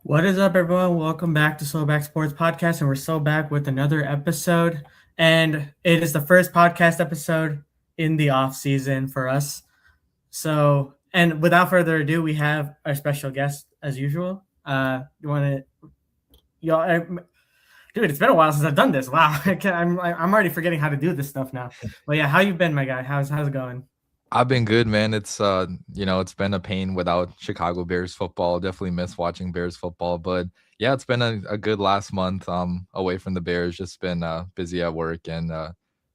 What is up, everyone? Welcome back to Sobacksports podcast, and we're so back with another episode. And it is the first podcast episode in the off season for us. So, and without further ado, we have our special guest as usual. You want to, y'all, dude? It's been a while since I've done this. Wow, I'm already forgetting how to do this stuff now. But yeah, how you been, my guy? How's it going? I've been good, man. It's been a pain without Chicago Bears football. Definitely miss watching Bears football, but yeah, it's been a good last month away from the Bears. Just been busy at work and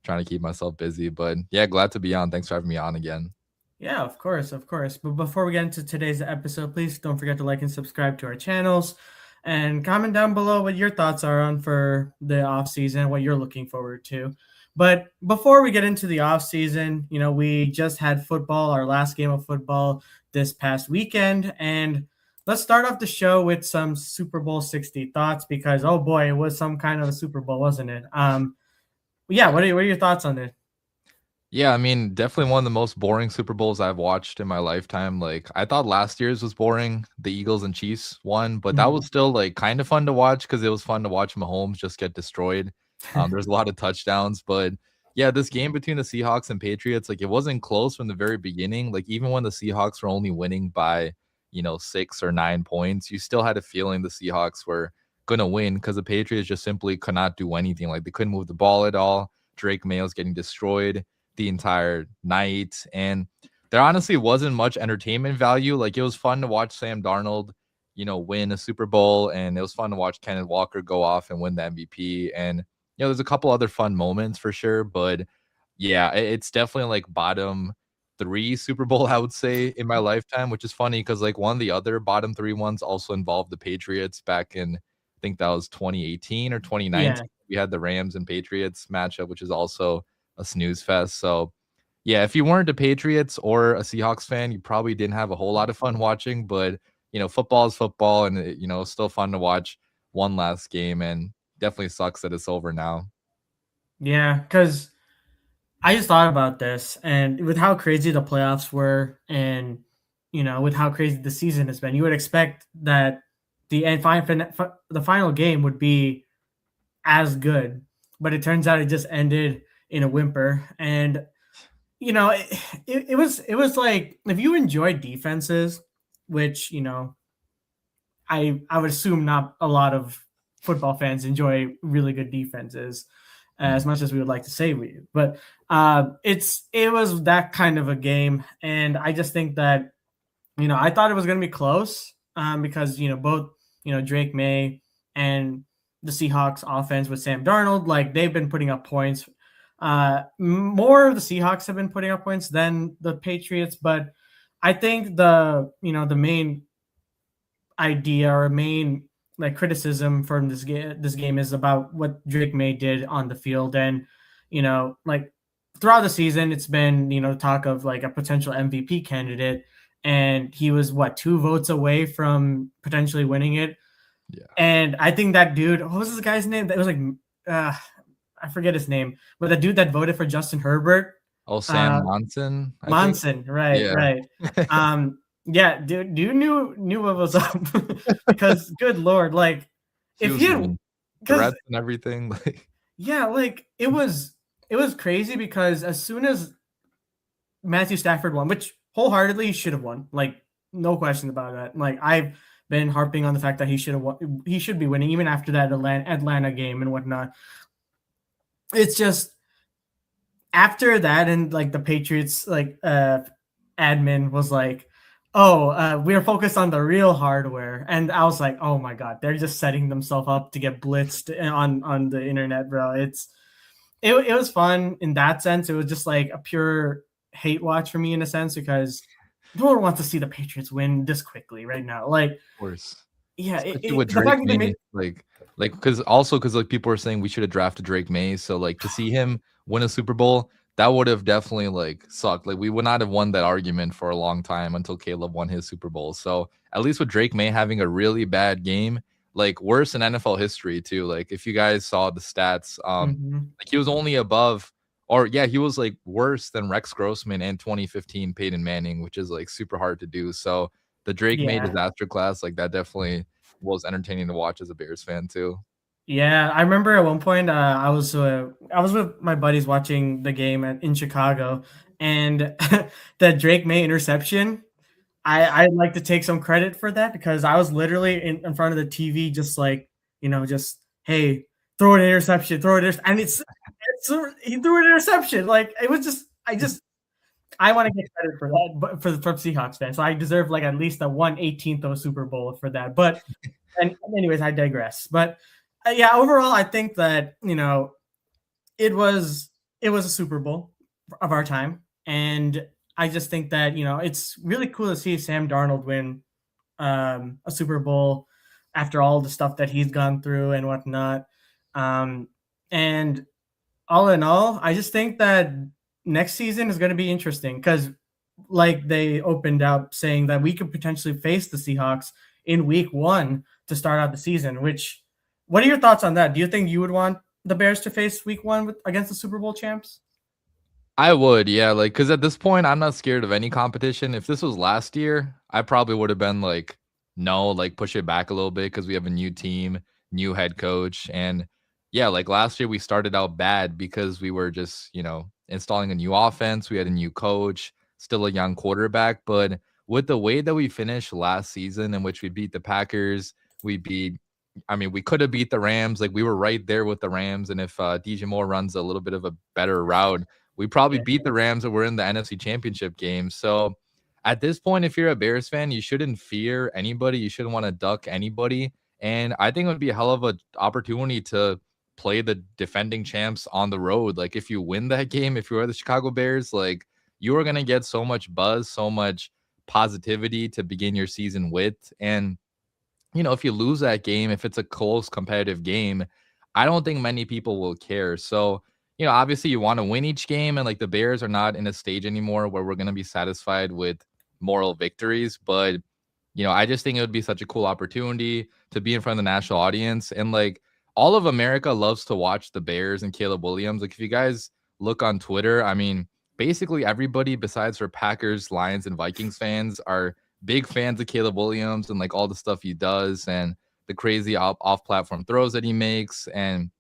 trying to keep myself busy. But yeah, glad to be on. Thanks for having me on again. Yeah, of course, of course. But before we get into today's episode, please don't forget to like and subscribe to our channels and comment down below what your thoughts are on for the off season, what you're looking forward to. But before we get into the off season, we just had football, our last game of football this past weekend, and let's start off the show with some Super Bowl 60 thoughts because oh boy, it was some kind of a Super Bowl, wasn't it? Yeah, what are your thoughts on it? Yeah, I mean, definitely one of the most boring Super Bowls I've watched in my lifetime. Like, I thought last year's was boring. The Eagles and Chiefs won, but that was still like kind of fun to watch because it was fun to watch Mahomes just get destroyed. There's a lot of touchdowns, but yeah, this game between the Seahawks and Patriots, like it wasn't close from the very beginning. Like even when the Seahawks were only winning by 6 or 9 points, you still had a feeling the Seahawks were gonna win because the Patriots just simply could not do anything. Like they couldn't move the ball at all. Drake Mayo's getting destroyed the entire night. And there honestly wasn't much entertainment value. Like it was fun to watch Sam Darnold, win a Super Bowl, and it was fun to watch Kenneth Walker go off and win the MVP. And there's a couple other fun moments for sure, but yeah, it's definitely like bottom three Super Bowl, I would say, in my lifetime, which is funny because like one of the other bottom three ones also involved the Patriots back in, I think that was 2018 or Yeah. 2019. We had the Rams and Patriots matchup, which is also a snooze fest. So, yeah, if you weren't a Patriots or a Seahawks fan, you probably didn't have a whole lot of fun watching. But football is football, and it's still fun to watch one last game. And definitely sucks that it's over now. Yeah, because I just thought about this, and with how crazy the playoffs were, and with how crazy the season has been, you would expect that the final game would be as good, but it turns out it just ended in a whimper. And it was like if you enjoy defenses, which I would assume not a lot of football fans enjoy really good defenses as much as we would like to say we do. But it was that kind of a game, and I just think that I thought it was going to be close because both Drake May and the Seahawks offense with Sam Darnold, like they've been putting up points. More of the Seahawks have been putting up points than the Patriots, but I think the main idea or main like criticism from this game is about what Drake May did on the field. And like throughout the season it's been talk of like a potential MVP candidate, and he was what, 2 votes away from potentially winning it. Yeah. And I think that dude, what was this guy's name? That was like uh I forget his name, but the dude that voted for Justin Herbert, Oh, Sam uh Monson, I think. Monson, right, Yeah. right. Yeah, dude, you knew what was up because good lord, like He if was he had, getting because threats and everything. Like, yeah, like it was crazy because as soon as Matthew Stafford won, which wholeheartedly he should have won, like no question about that. Like I've been harping on the fact that he should have won, he should be winning even after that Atlanta game and whatnot. It's just after that, and like the Patriots like admin was like, "Oh, we're focused on the real hardware," and I was like, "Oh my god, they're just setting themselves up to get blitzed on the internet, bro." It was fun in that sense. It was just like a pure hate watch for me in a sense because no one wants to see the Patriots win this quickly right now. Like, course. yeah, Especially with the Drake fact that they May, made because like people were saying we should have drafted Drake May, so like to see him win a Super Bowl, that would have definitely like sucked. Like we would not have won that argument for a long time until Caleb won his Super Bowl. So at least with Drake May having a really bad game, like worse in NFL history too. Like if you guys saw the stats, Mhm. like he was only above, or yeah, he was like worse than Rex Grossman and 2015 Peyton Manning, which is like super hard to do. So the Drake May Yeah, disaster class, like that definitely was entertaining to watch as a Bears fan too. Yeah, I remember at one point I was with my buddies watching the game in Chicago, and the Drake May interception. I'd like to take some credit for that because I was literally in front of the TV, just like, just, hey, throw an interception, and it's he threw an interception. Like, it was just, I want to get credit for that, but from Seahawks fans, so I deserve like at least a 1/18th of a Super Bowl for that. But and anyways, I digress. But yeah, overall, I think that it was it was a Super Bowl of our time, and I just think that it's really cool to see Sam Darnold win a Super Bowl after all the stuff that he's gone through and whatnot. And all in all, I just think that next season is going to be interesting because, like, they opened up saying that we could potentially face the Seahawks in Week 1 to start out the season. What are your thoughts on that? Do you think you would want the Bears to face Week 1 against the Super Bowl champs? I would, yeah, like, because at this point, I'm not scared of any competition. If this was last year, I probably would have been like, no, like push it back a little bit because we have a new team, new head coach. And yeah, like last year we started out bad because we were just, installing a new offense. We had a new coach, still a young quarterback. But with the way that we finished last season, in which we beat the Packers, we beat, I mean, we could have beat the Rams. Like we were right there with the Rams. And if DJ Moore runs a little bit of a better route, we probably Yeah. beat the Rams and we're in the NFC Championship game. So at this point, if you're a Bears fan, you shouldn't fear anybody. You shouldn't want to duck anybody. And I think it would be a hell of an opportunity to play the defending champs on the road. Like if you win that game, if you are the Chicago Bears, like you are going to get so much buzz, so much positivity to begin your season with. And if you lose that game, if it's a close competitive game, I don't think many people will care. So, obviously you want to win each game, and like the Bears are not in a stage anymore where we're going to be satisfied with moral victories. But, I just think it would be such a cool opportunity to be in front of the national audience. And like all of America loves to watch the Bears and Caleb Williams. Like if you guys look on Twitter, I mean, basically everybody besides for Packers, Lions, and Vikings fans are big fans of Caleb Williams and like all the stuff he does and the crazy off-platform throws that he makes. And,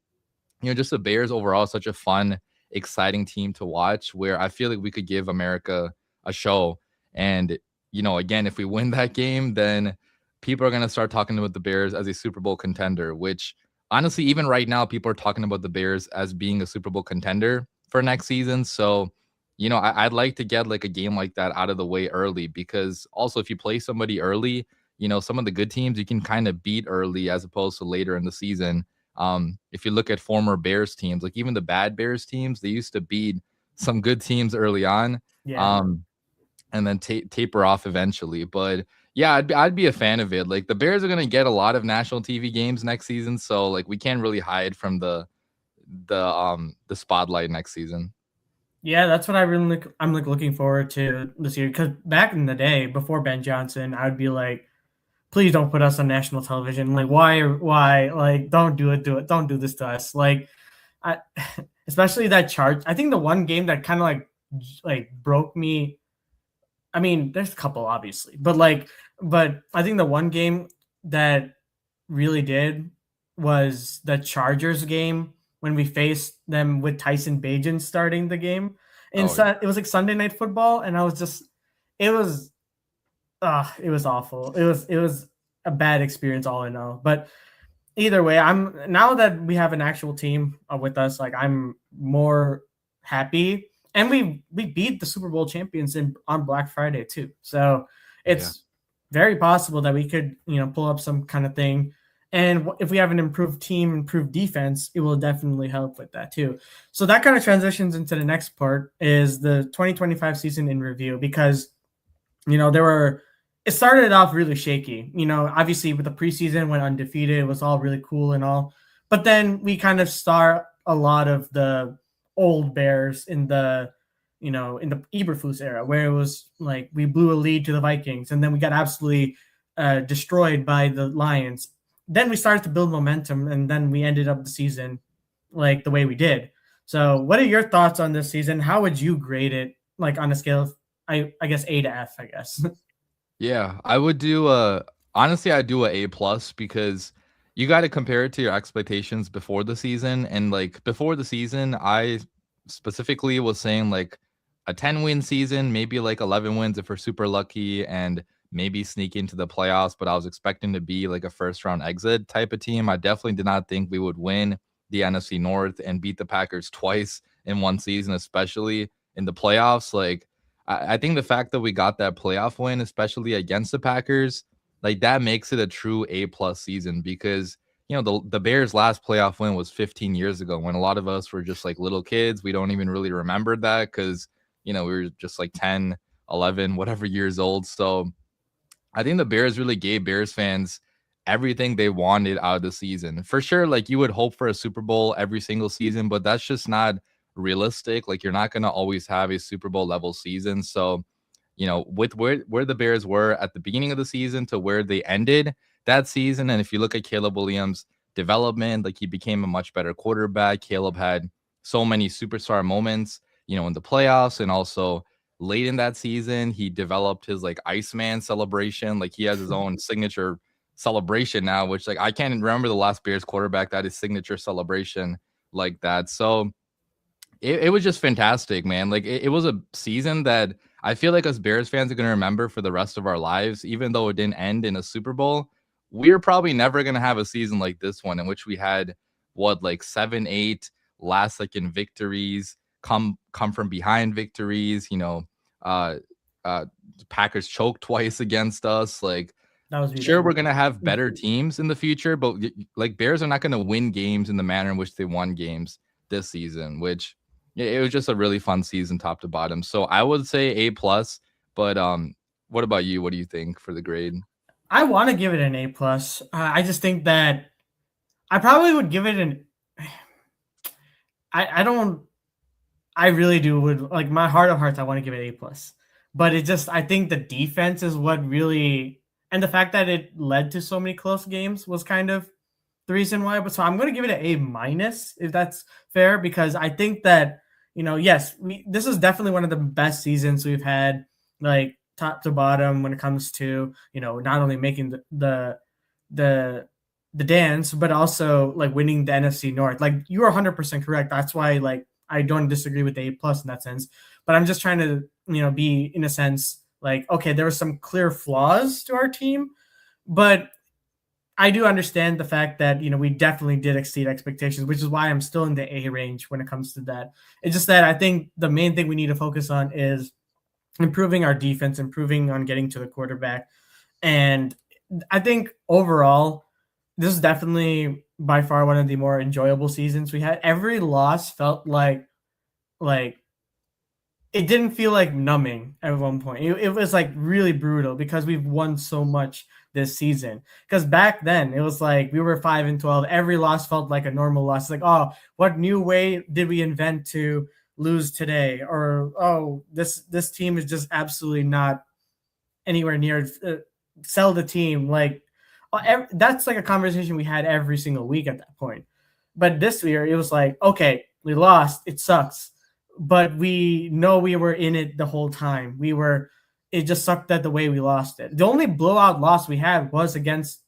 just the Bears overall is such a fun, exciting team to watch where I feel like we could give America a show. And, again, if we win that game, then people are going to start talking about the Bears as a Super Bowl contender, which honestly, even right now, people are talking about the Bears as being a Super Bowl contender for next season. So, I'd like to get like a game like that out of the way early because also if you play somebody early, some of the good teams you can kind of beat early as opposed to later in the season. If you look at former Bears teams, like even the bad Bears teams, they used to beat some good teams early on, Yeah. and then taper off eventually. But yeah, I'd be a fan of it. Like the Bears are gonna get a lot of national TV games next season, so like we can't really hide from the spotlight next season. Yeah, that's what I'm like looking forward to this year because back in the day before Ben Johnson, I would be like, please don't put us on national television. Like, why? Like, don't do it, don't do this to us. Like, I, especially that chart. I think the one game that kind of like broke me. I mean, there's a couple obviously, but I think the one game that really did was the Chargers game when we faced them with Tyson Bagent starting the game. And Oh yeah. so it was like Sunday Night Football, and I was just, it was, it was awful. It was a bad experience, all in all. But either way, I'm now that we have an actual team with us, like I'm more happy, and we beat the Super Bowl champions on Black Friday too. So Yeah. it's very possible that we could pull up some kind of thing. And if we have an improved team, improved defense, it will definitely help with that too. So that kind of transitions into the next part is the 2025 season in review because it started off really shaky. Obviously with the preseason went undefeated, it was all really cool and all. But then we kind of start a lot of the old Bears in the Eberflus era, where it was like we blew a lead to the Vikings, and then we got absolutely destroyed by the Lions. Then we started to build momentum, and then we ended up the season like the way we did. So, what are your thoughts on this season? How would you grade it, like on a scale of, I guess A to F, I guess. Yeah, I would do Honestly, I do a A+ because you got to compare it to your expectations before the season. And like before the season, I specifically was saying like a 10-win season, maybe like 11 wins if we're super lucky, and maybe sneak into the playoffs. But I was expecting to be like a first round exit type of team. I definitely did not think we would win the NFC North and beat the Packers twice in one season, especially in the playoffs. Like, I think the fact that we got that playoff win, especially against the Packers, like that makes it a true A+ season because the Bears' last playoff win was 15 years ago when a lot of us were just like little kids. We don't even really remember that because we were just like 10, 11, whatever years old. So I think the Bears really gave Bears fans everything they wanted out of the season. For sure, like you would hope for a Super Bowl every single season, but that's just not realistic. Like you're not going to always have a Super Bowl level season. So with where the Bears were at the beginning of the season to where they ended that season, and if you look at Caleb Williams' development, like he became a much better quarterback. Caleb had so many superstar moments, in the playoffs, and also late in that season, he developed his like Iceman celebration. Like he has his own signature celebration now, which like I can't remember the last Bears quarterback that is signature celebration like that. So it was just fantastic, man. Like it was a season that I feel like us Bears fans are going to remember for the rest of our lives, even though it didn't end in a Super Bowl. We're probably never going to have a season like this one in which we had like 7, 8 last second victories, come from behind victories. Uh, uh, Packers choked twice against us. Like, That was sure, beautiful. we're gonna have better teams in the future, but like Bears are not gonna win games in the manner in which they won games this season, which it was just a really fun season top to bottom. So I would say A+, but what about you? What do you think for the grade? I want to give it an A+. I just think that I probably would give it an. I don't. I really do would like my heart of hearts. I want to give it A+, but it just I think the defense is what really, and the fact that it led to so many close games was kind of the reason why. But so I'm going to give it an A- if that's fair, because I think that yes, this is definitely one of the best seasons we've had, like top to bottom when it comes to not only making the the dance, but also like winning the NFC North. Like you are 100% correct. That's why like I don't disagree with the A+ in that sense. But I'm just trying to be in a sense like okay, there were some clear flaws to our team, but I do understand the fact that we definitely did exceed expectations, which is why I'm still in the A range when it comes to that. It's just that I think the main thing we need to focus on is improving our defense, improving on getting to the quarterback, and I think overall, this is definitely by far one of the more enjoyable seasons we had. Every loss felt like it didn't feel like numbing at one point. It was like really brutal because we've won so much this season. Because back then it was like we were 5-12. Every loss felt like a normal loss. It's like, oh, what new way did we invent to lose today? Or oh, this team is just absolutely not anywhere near sell the team. Like that's like a conversation we had every single week at that point. But this year it was like, okay, we lost. It sucks, but we know we were in it the whole time. We were. It just sucked that the way we lost it. The only blowout loss we had was against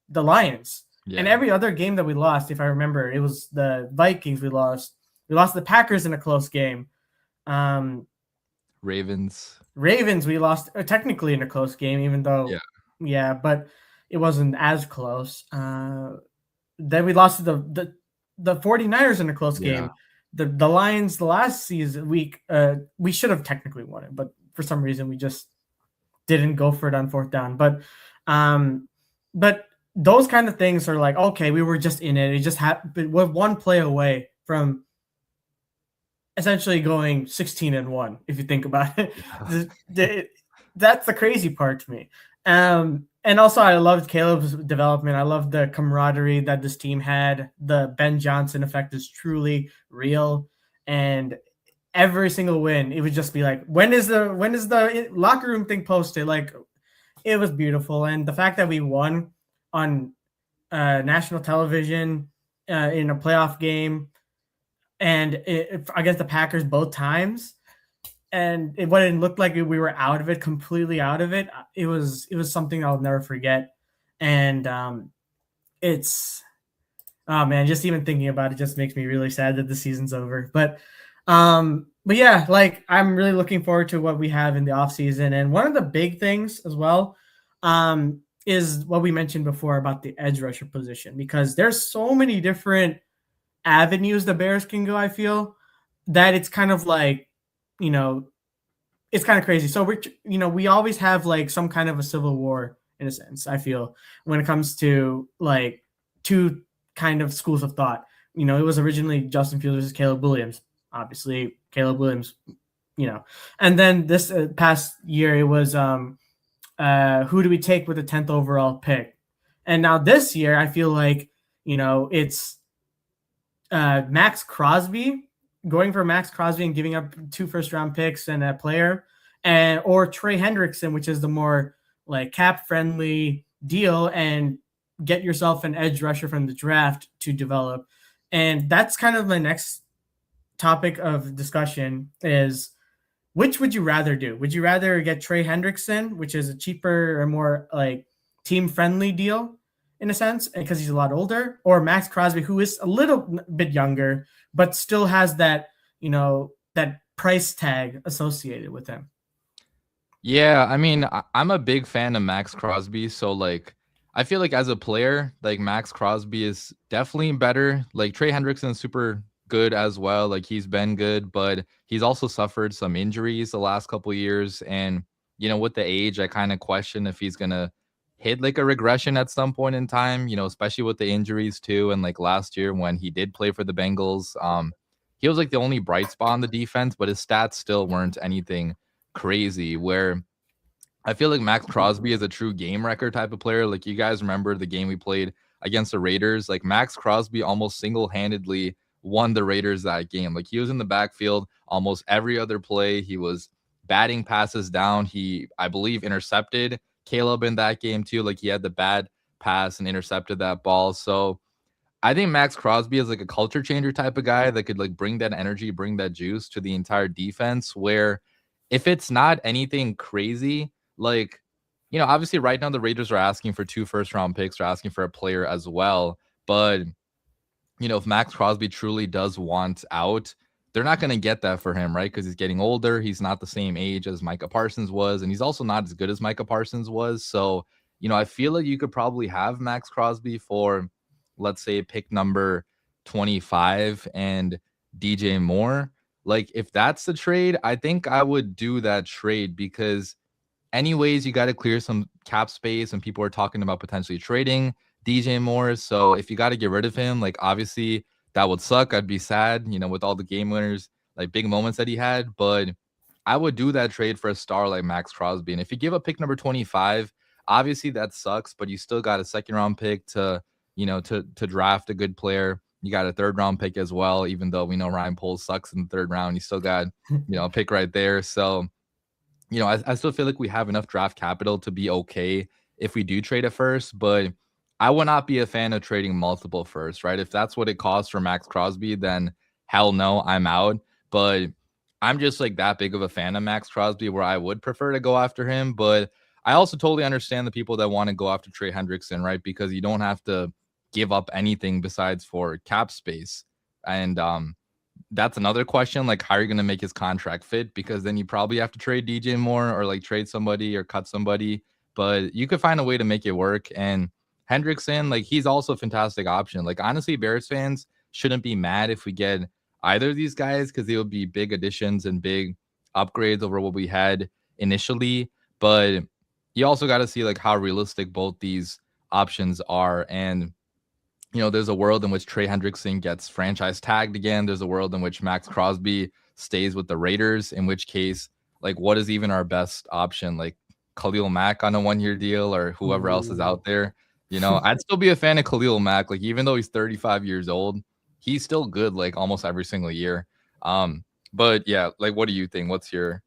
the Lions. And Yeah, every other game that we lost, if I remember, it was the Vikings we lost. We lost the Packers in a close game. Um, Ravens. Ravens, we lost technically in a close game, even Yeah, though, yeah, but it wasn't as close. Then we lost to the 49ers in a close yeah. game. The Lions, the last season week, we should have technically won it, but for some reason we just didn't go for it on fourth down. Um, but those kind of things are like, okay, we were just in it. It just happened. We're one play away from essentially going 16-1 if you think about it. That's the crazy part to me. And also I loved Caleb's development. I loved the camaraderie that this team had. The Ben Johnson effect is truly real, and every single win it would just be like, when is the locker room thing posted? Like it was beautiful. And the fact that we won on national television in a playoff game and against the Packers both times, and what it looked like we were out of it, completely out of it. It was something I'll never forget. and it's oh man, just even thinking about it just makes me really sad that the season's over. But yeah, like I'm really looking forward to what we have in the off season. And one of the big things as well is what we mentioned before about the edge rusher position, because there's so many different avenues the Bears can go. I feel that it's kind of like, you know, it's kind of crazy. So we always have like some kind of a civil war in a sense. I feel when it comes to like two kind of schools of thought. It was originally Justin Fields versus Caleb Williams. Obviously, Caleb Williams. And then this past year it was who do we take with the 10th overall pick, and now this year I feel like it's Max Crosby, going for Max Crosby and giving up 2 first-round picks and a player, or Trey Hendrickson, which is the more like cap-friendly deal, and get yourself an edge rusher from the draft to develop. And that's kind of my next topic of discussion is, which would you rather do? Would you rather get Trey Hendrickson, which is a cheaper or more like team-friendly deal, in a sense, because he's a lot older, or Max Crosby, who is a little bit younger, but still has that, that price tag associated with him? Yeah, I mean, I'm a big fan of Max Crosby. So, like, I feel like as a player, like Max Crosby is definitely better. Like Trey Hendrickson is super good as well. Like he's been good, but he's also suffered some injuries the last couple of years. And with the age, I kind of question if he's gonna hit like a regression at some point in time. Especially with the injuries too. And like last year when he did play for the Bengals, he was like the only bright spot on the defense, but his stats still weren't anything crazy. Where I feel like Max Crosby is a true game record type of player. Like you guys remember the game we played against the Raiders, like Max Crosby almost single-handedly won the Raiders that game. Like he was in the backfield almost every other play. He was batting passes down. He, I believe, intercepted Caleb in that game too. Like he had the bad pass and intercepted that ball. So I think Max Crosby is like a culture changer type of guy that could like bring that energy, bring that juice to the entire defense, where if it's not anything crazy, like, obviously right now the Raiders are asking for 2 first-round picks, they're asking for a player as well. But, if Max Crosby truly does want out, they're not going to get that for him, right? Because he's getting older. He's not the same age as Micah Parsons was, and he's also not as good as Micah Parsons was. So, I feel like you could probably have Max Crosby for, let's say, pick number 25 and DJ Moore. Like, if that's the trade, I think I would do that trade because anyways, you got to clear some cap space, and people are talking about potentially trading DJ Moore. So if you got to get rid of him, like obviously that would suck. I'd be sad, with all the game winners, like big moments that he had. But I would do that trade for a star like Max Crosby. And if you give up pick number 25, obviously that sucks, but you still got a second round pick to, to draft a good player. You got a third round pick as well, even though we know Ryan Poles sucks in the third round. You still got, a pick right there. So I still feel like we have enough draft capital to be okay if we do trade a first, but I would not be a fan of trading multiple firsts, right? If that's what it costs for Max Crosby, then hell no, I'm out. But I'm just like that big of a fan of Max Crosby where I would prefer to go after him. But I also totally understand the people that want to go after Trey Hendrickson, right? Because you don't have to give up anything besides for cap space. And that's another question. Like, how are you going to make his contract fit? Because then you probably have to trade DJ Moore or like trade somebody or cut somebody. But you could find a way to make it work. And Hendrickson, like, he's also a fantastic option. Like, honestly, Bears fans shouldn't be mad if we get either of these guys because they will be big additions and big upgrades over what we had initially. But you also got to see like how realistic both these options are. And there's a world in which Trey Hendrickson gets franchise tagged again. There's a world in which Max Crosby stays with the Raiders, in which case, like, what is even our best option? Like Khalil Mack on a 1-year deal or whoever else is out there. I'd still be a fan of Khalil Mack. Like, even though he's 35 years old, he's still good, like almost every single year. But yeah, like, what do you think? What's your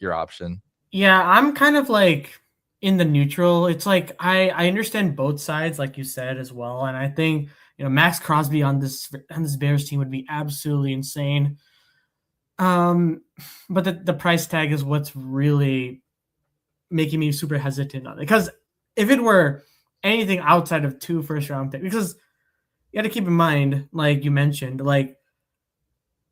option? Yeah, I'm kind of like in the neutral. It's like I understand both sides, like you said as well, and I think Max Crosby on this Bears team would be absolutely insane. But the price tag is what's really making me super hesitant on it, because if it were anything outside of 2 first round picks, because you got to keep in mind, like you mentioned, like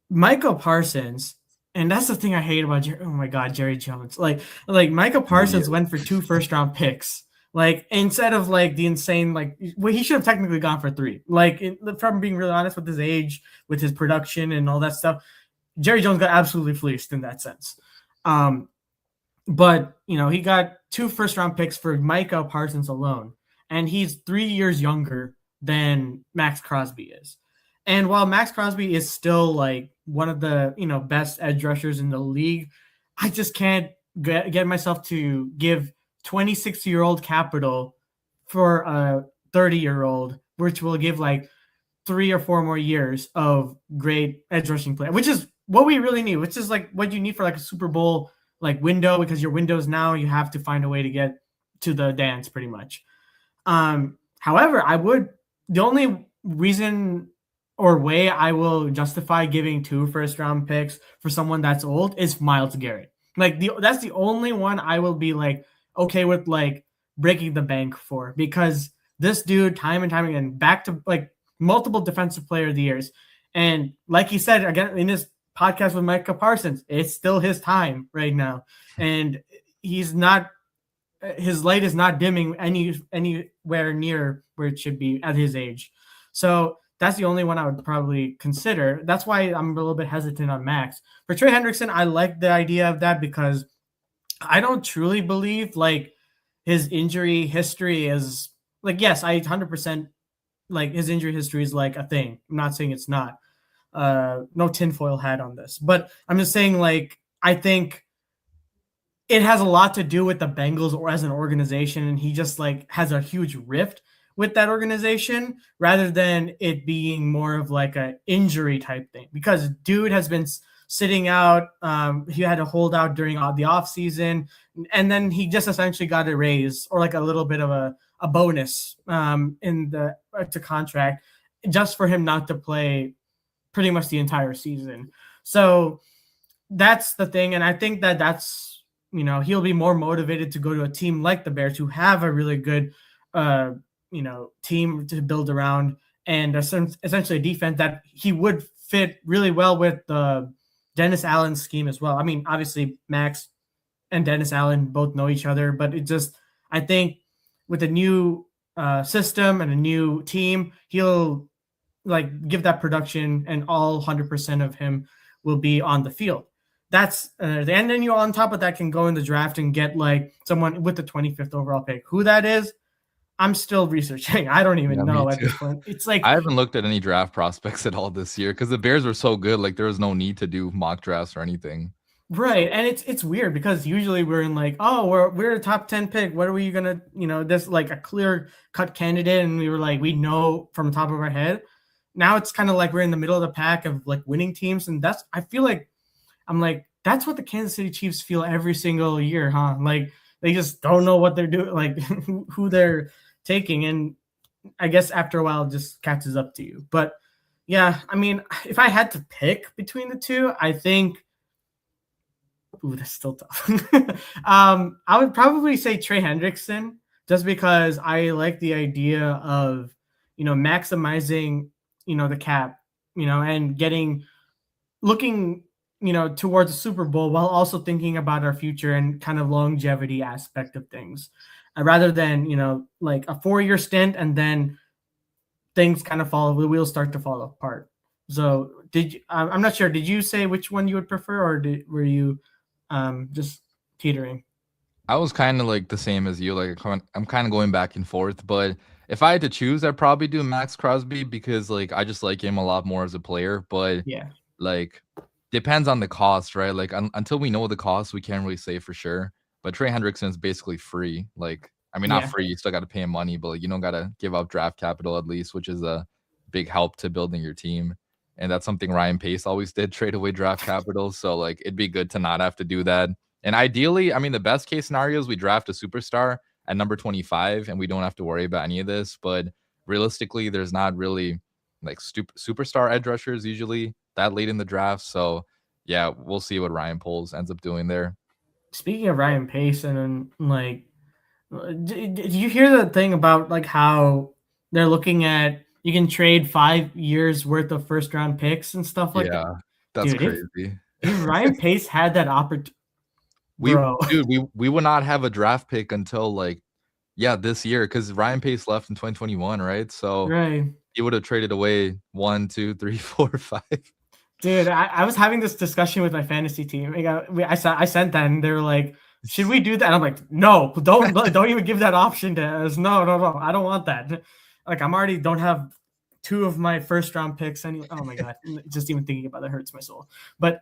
Michael Parsons, and that's the thing I hate about oh my god, Jerry Jones. Like Michael Parsons Idiot. went for 2 first round picks. Like instead of like the insane like well, he should have technically gone for 3. Like from being really honest with his age, with his production and all that stuff, Jerry Jones got absolutely fleeced in that sense. Um, but he got 2 first round picks for Michael Parsons alone, and he's 3 years younger than Max Crosby is. And while Max Crosby is still like one of the best edge rushers in the league, I just can't get myself to give 26-year-old capital for a 30-year-old, which will give like 3 or 4 more years of great edge rushing play, which is what we really need, which is like what you need for like a Super Bowl like window, because your windows now you have to find a way to get to the dance pretty much. However, the only reason or way I will justify giving 2 first round picks for someone that's old is Myles Garrett. Like that's the only one I will be like okay with like breaking the bank for, because this dude time and time again back to like multiple defensive player of the years. And like he said again in this podcast with Micah Parsons, it's still his time right now. And he's not his light is not dimming anywhere near where it should be at his age. So that's the only one I would probably consider. That's why I'm a little bit hesitant on Max. For Trey Hendrickson, I like the idea of that because I don't truly believe like his injury history is like, yes, I 100% like his injury history is like a thing. I'm not saying it's not. No tinfoil hat on this, but I'm just saying like I think it has a lot to do with the Bengals or as an organization, and he just like has a huge rift with that organization rather than it being more of like a injury type thing. Because dude has been sitting out, he had to hold out during the off season, and then he just essentially got a raise or like a little bit of a bonus in the to contract just for him not to play pretty much the entire season. So that's the thing, and I think that's he'll be more motivated to go to a team like the Bears who have a really good team to build around, and essentially a defense that he would fit really well with the Dennis Allen scheme as well. I mean, obviously Max and Dennis Allen both know each other, but it just I think with a new system and a new team, he'll like give that production, and all 100% of him will be on the field. That's and then you on top of that can go in the draft and get like someone with the 25th overall pick. Who that is, I'm still researching. I don't even Yeah, me know at too. this point. It's like I haven't looked at any draft prospects at all this year because the Bears were so good. Like there was no need to do mock drafts or anything. right, and it's weird because usually we're in like, oh, we're a top 10 pick. What are we gonna, this like a clear cut candidate, and we were like, we know from the top of our head. Now it's kind of like we're in the middle of the pack of like winning teams, and that's I feel like I'm like, that's what the Kansas City Chiefs feel every single year, huh? Like they just don't know what they're doing, like who they're taking. And I guess after a while it just catches up to you. But yeah, I mean, if I had to pick between the two, I think that's still tough. I would probably say Trey Hendrickson, just because I like the idea of, maximizing, the cap, and looking towards the Super Bowl while also thinking about our future and kind of longevity aspect of things, rather than like a 4-year stint and then things kind of fall, the wheels start to fall apart. So I'm not sure. Did you say which one you would prefer, or were you just teetering? I was kind of like the same as you. Like I'm kind of going back and forth, but if I had to choose, I'd probably do Max Crosby because like I just like him a lot more as a player. But Yeah, like depends on the cost, right? Like until we know the cost, we can't really say for sure. But Trey Hendrickson is basically free. Like I mean, not yeah. free. You still got to pay him money, but like, you don't got to give up draft capital at least, which is a big help to building your team. And that's something Ryan Pace always did, trade away draft capital. So like it'd be good to not have to do that. And ideally, I mean, the best case scenario is we draft a superstar at number 25 and we don't have to worry about any of this. But realistically, there's not really like superstar edge rushers usually that late in the draft. So yeah, we'll see what Ryan Poles ends up doing there. Speaking of Ryan Pace, and then like Did you hear the thing about like how they're looking at you can trade 5 years worth of first round picks and stuff like that? Yeah, that's Dude, crazy. if Ryan Pace had that opportunity, We bro, dude, we would not have a draft pick until like yeah, this year because Ryan Pace left in 2021, right? So right. he would have traded away one, two, three, four, five. Dude, I was having this discussion with my fantasy team. I sent that, and they were like, "Should we do that?" And I'm like, "No, don't even give that option to us. No, no, no, I don't want that. Like, I'm already don't have two of my first round picks anyway. Oh my god, just even thinking about that hurts my soul. But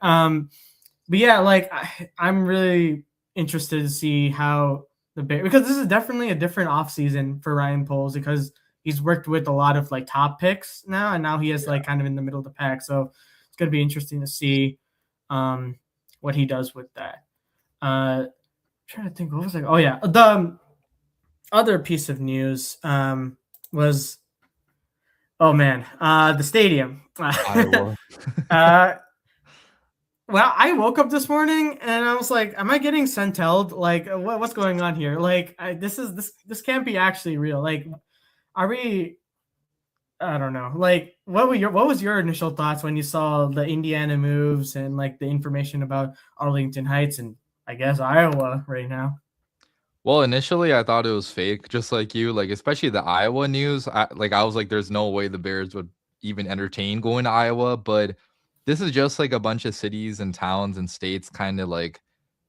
yeah, like I'm really interested to see how the Bears, because this is definitely a different offseason for Ryan Poles because he's worked with a lot of like top picks now, and now he is like kind of in the middle of the pack. So it's gonna be interesting to see what he does with that. I'm trying to think, what was like? Oh yeah, the other piece of news was, oh man, the stadium. Iowa. uh, Well, I woke up this morning and I was like, "Am I getting sentel? Like, what's going on here? Like, this can't be actually real. Like, are we? I don't know. Like, what was your initial thoughts when you saw the Indiana moves and like the information about Arlington Heights and I guess Iowa right now? Well, initially I thought it was fake, just like you, like especially the Iowa news. I was like, there's no way the Bears would even entertain going to Iowa, but this is just like a bunch of cities and towns and states kind of like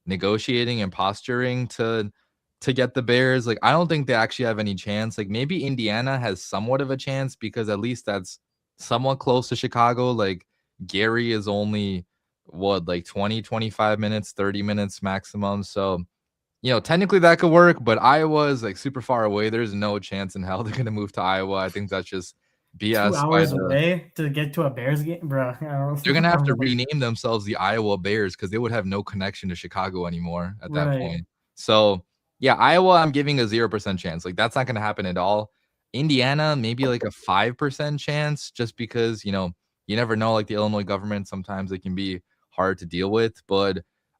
negotiating and posturing to get the Bears. Like I don't think they actually have any chance. Like maybe Indiana has somewhat of a chance because at least that's somewhat close to Chicago. Like Gary is only what like 20, 25 minutes, 30 minutes maximum. So technically that could work, but Iowa is like super far away. There's no chance in hell they're gonna move to Iowa. I think that's just two BS by hours the away to get to a Bears game, bro. I they're don't, gonna I have don't to know. rename themselves the Iowa Bears because they would have no connection to Chicago anymore at that Right. point. So yeah, Iowa, I'm giving a 0% chance. Like that's not gonna happen at all. Indiana, maybe like a 5% chance, just because you never know. Like the Illinois government, sometimes it can be hard to deal with, but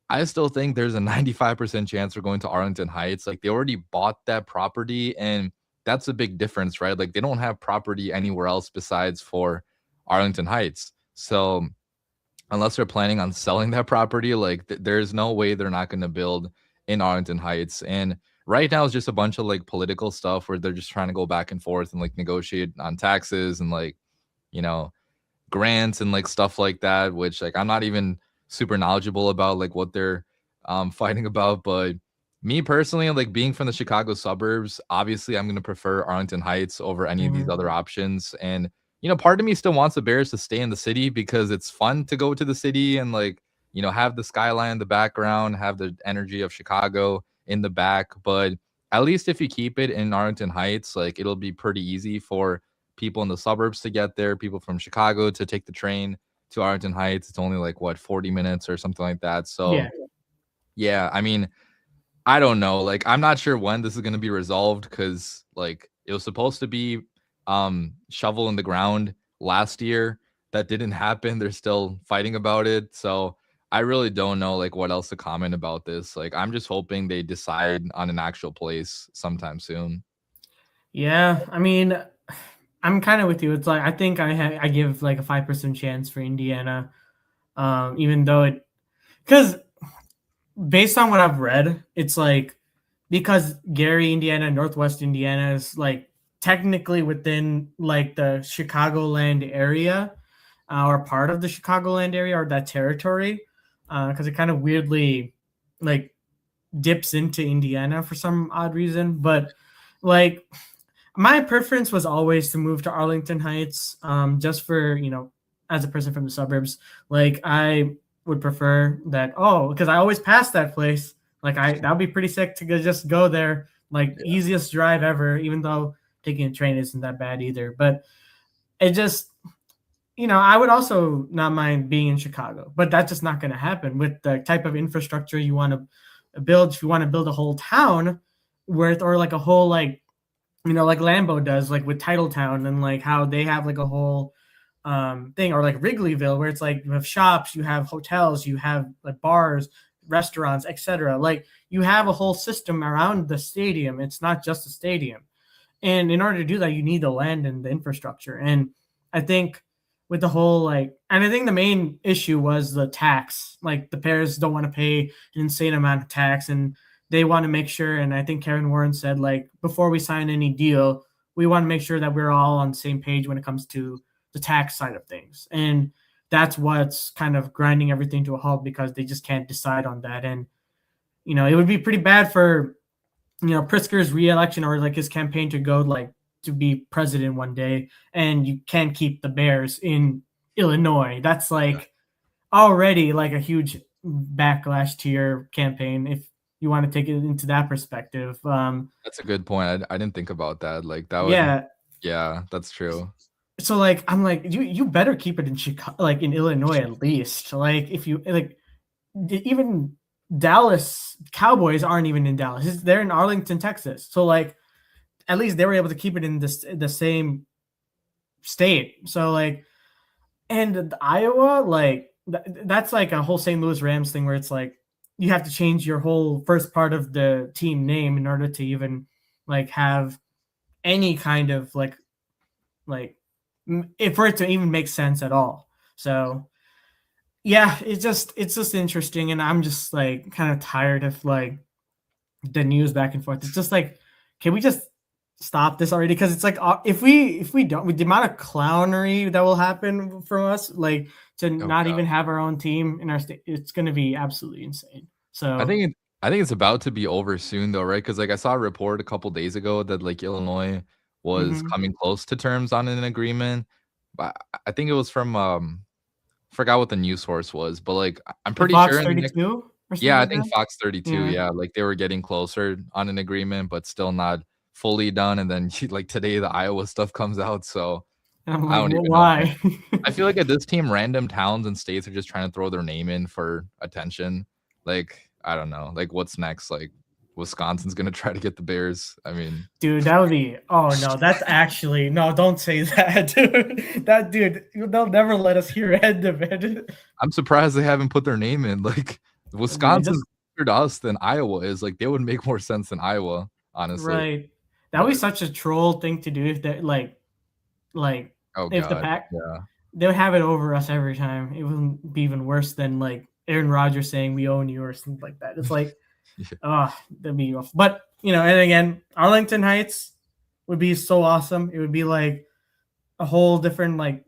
I still think there's a 95% chance we're going to Arlington Heights. Like they already bought that property, and that's a big difference, right? Like they don't have property anywhere else besides for Arlington Heights. So unless they're planning on selling that property, like there's no way they're not going to build in Arlington Heights. And right now it's just a bunch of like political stuff where they're just trying to go back and forth and like negotiate on taxes and like, you know, grants and like stuff like that, which like I'm not even super knowledgeable about like what they're fighting about. But me personally, like being from the Chicago suburbs, obviously I'm gonna prefer Arlington Heights over any of these Mhm. other options. And part of me still wants the Bears to stay in the city because it's fun to go to the city and like have the skyline in the background, have the energy of Chicago in the back. But at least if you keep it in Arlington Heights, like it'll be pretty easy for people in the suburbs to get there, people from Chicago to take the train to Arlington Heights. It's only like what 40 minutes or something like that. So Yeah. yeah, I mean, I don't know. Like I'm not sure when this is going to be resolved cuz like it was supposed to be shovel in the ground last year. That didn't happen. They're still fighting about it. So I really don't know like what else to comment about this. Like I'm just hoping they decide on an actual place sometime soon. Yeah. I mean, I'm kind of with you. It's like I think I give like a 5% chance for Indiana, even though because based on what I've read, it's like because Gary, Indiana, Northwest Indiana is like technically within like the Chicagoland area, or part of the Chicagoland area or that territory, because it kind of weirdly like dips into Indiana for some odd reason. But like my preference was always to move to Arlington Heights, just for as a person from the suburbs. Like I would prefer that. Oh, because I always pass that place. Like that would be pretty sick to just go there. Like Yeah. easiest drive ever. Even though taking a train isn't that bad either. But it just I would also not mind being in Chicago, but that's just not going to happen with the type of infrastructure you want to build. If you want to build a whole town worth, or like a whole like Lambeau does, like with Titletown, and like how they have like a whole thing, or like Wrigleyville, where it's like you have shops, you have hotels, you have like bars, restaurants, etc. Like you have a whole system around the stadium. It's not just a stadium. And in order to do that, you need the land and the infrastructure. And I think with the whole and I think the main issue was the tax. Like the Bears don't want to pay an insane amount of tax, and they want to make sure. And I think Kevin Warren said like before we sign any deal, we want to make sure that we're all on the same page when it comes to the tax side of things. And that's what's kind of grinding everything to a halt because they just can't decide on that. And it would be pretty bad for Pritzker's reelection or like his campaign to go like to be president one day, and you can't keep the Bears in Illinois. That's like already like a huge backlash to your campaign if you want to take it into that perspective. That's a good point. I didn't think about that. Like that would, Yeah. yeah, that's true. So like I'm like you better keep it in Chicago, like in Illinois at least. Like if you like even Dallas Cowboys aren't even in Dallas. They're in Arlington, Texas. So like at least they were able to keep it in the same state. So like and Iowa, like that's like a whole St. Louis Rams thing where it's like you have to change your whole first part of the team name in order to even like have any kind of like if for it to even make sense at all. So yeah, it's just interesting, and I'm just like kind of tired of like the news back and forth. It's just like, can we just stop this already? Because it's like if we don't, with the amount of clownery that will happen from us, like to not even have our own team in our state, it's going to be absolutely insane. So I think it's about to be over soon though, right? Because like I saw a report a couple days ago that like Illinois was coming close to terms on an agreement. But I think it was from forgot what the news source was, but like I'm pretty Fox sure in the 32 or something I like think that? Fox 32, yeah, like they were getting closer on an agreement, but still not fully done. And then like today the Iowa stuff comes out, so And I'm I like, don't well, even know, man. why? I feel like at this team, random towns and states are just trying to throw their name in for attention. Like, I don't know. Like, what's next? Like, Wisconsin's gonna try to get the Bears. I mean, Dude, that would be. Oh no, that's actually no. Don't say that, dude. That dude, they'll never let us hear end of it. I'm surprised they haven't put their name in. Like, Man, Wisconsin's just closer to us than Iowa is. Like, they would make more sense than Iowa, honestly. right. That would be But such a troll thing to do if they like oh if the god, pack yeah. they would have it over us every time. It wouldn't be even worse than like Aaron Rodgers saying we own you or something like that. It's like, Yeah. oh, that'd be rough. But and again, Arlington Heights would be so awesome. It would be like a whole different like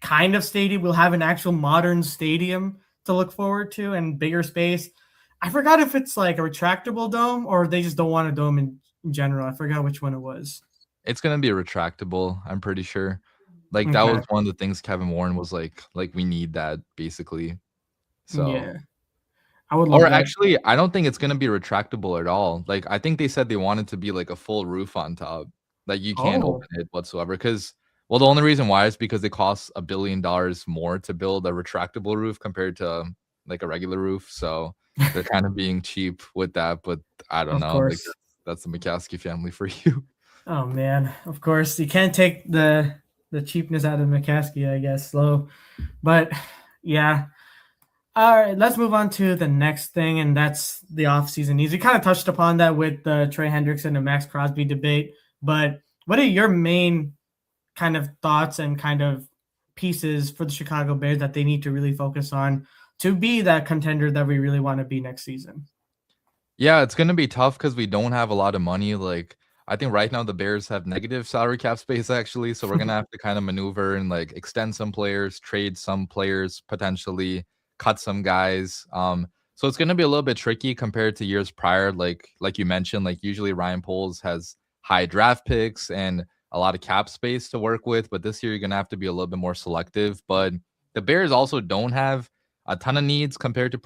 kind of stadium. We'll have an actual modern stadium to look forward to and bigger space. I forgot if it's like a retractable dome or they just don't want a dome in general. I forgot which one it was. It's gonna be retractable, I'm pretty sure. Like, that was Okay. one of the things Kevin Warren was like, we need that, basically. So Yeah. I would love or that. actually, I don't think it's gonna be retractable at all. Like, I think they said they wanted to be like a full roof on top. Like, you can't Oh, open it whatsoever. Because well, the only reason why is because it costs $1 billion more to build a retractable roof compared to like a regular roof. So they're kind of being cheap with that. But I don't of know. Like, course. that's the McCaskey family for you. Oh man, of course you can't take the cheapness out of McCaskey, I guess. Slow, but yeah. All right, let's move on to the next thing, and that's the offseason needs. We kind of touched upon that with the Trey Hendrickson and Max Crosby debate, but what are your main kind of thoughts and kind of pieces for the Chicago Bears that they need to really focus on to be that contender that we really want to be next season? Yeah, it's gonna be tough because we don't have a lot of money. Like, I think right now the Bears have negative salary cap space actually, so we're gonna have to kind of maneuver and like extend some players, trade some players, potentially cut some guys. So it's gonna be a little bit tricky compared to years prior. Like you mentioned, like usually Ryan Poles has high draft picks and a lot of cap space to work with, but this year you're gonna have to be a little bit more selective. But the Bears also don't have a ton of needs compared to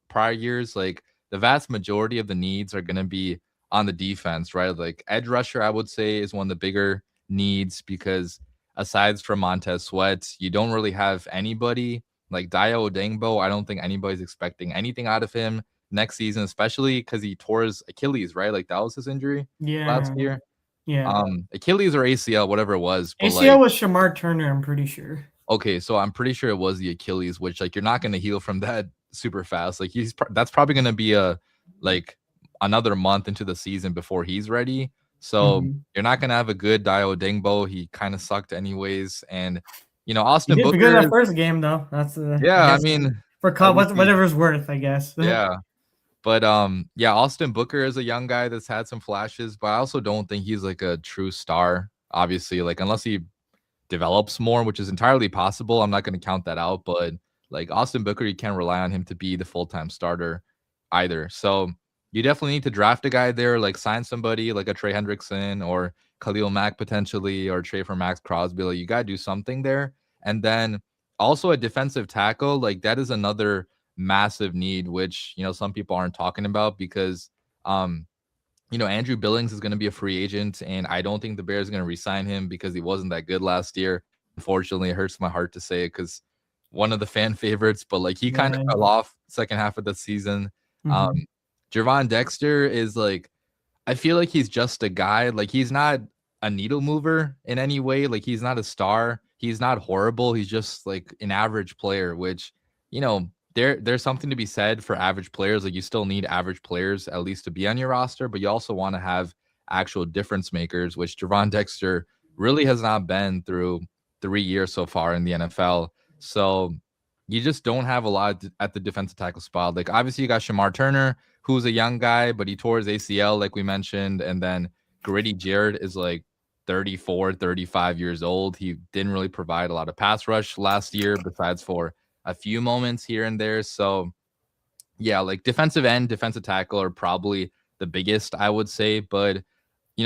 prior years. Like, the vast majority of the needs are going to be on the defense, right? Like, edge rusher, I would say, is one of the bigger needs because aside from Montez Sweat, you don't really have anybody like Dio Odengbo. I don't think anybody's expecting anything out of him next season, especially because he tore his Achilles, right? Like, that was his injury last Yeah, year. yeah. Achilles or ACL, whatever it was. But ACL like, was Shamar Turner, I'm pretty sure. okay, so I'm pretty sure it was the Achilles, which like you're not going to heal from that super fast. Like that's probably going to be like another month into the season before he's ready. So Mhm. you're not going to have a good Dio Dingbo. He kind of sucked anyways. And, He Austin did pretty good Booker, that first game though. That's I yeah, I guess mean, for at Cup, least he, whatever's worth, I guess. yeah. But yeah, Austin Booker is a young guy that's had some flashes, but I also don't think he's like a true star. Obviously, like unless he develops more, which is entirely possible. I'm not going to count that out, but like Austin Booker, you can't rely on him to be the full-time starter either. So you definitely need to draft a guy there, like sign somebody like a Trey Hendrickson or Khalil Mack potentially, or trade for Max Crosby. Like you got to do something there. And then also a defensive tackle, like that is another massive need, which, some people aren't talking about because, Andrew Billings is going to be a free agent, and I don't think the Bears are going to re-sign him because he wasn't that good last year. Unfortunately, it hurts my heart to say it because one of the fan favorites, but like he kind of Yeah. fell off second half of the season. Um, Mhm. Javon Dexter is like, I feel like he's just a guy. Like he's not a needle mover in any way. Like he's not a star. He's not horrible. He's just like an average player, which, there's something to be said for average players. Like you still need average players at least to be on your roster, but you also want to have actual difference makers, which Javon Dexter really has not been through 3 years so far in the NFL. So you just don't have a lot at the defensive tackle spot. Like obviously you got Shamar Turner, who's a young guy, but he tore his ACL, like we mentioned. And then Grady Jarrett is like 34, 35 years old. He didn't really provide a lot of pass rush last year, besides for a few moments here and there. So, yeah, like defensive end, defensive tackle are probably the biggest, I would say. But,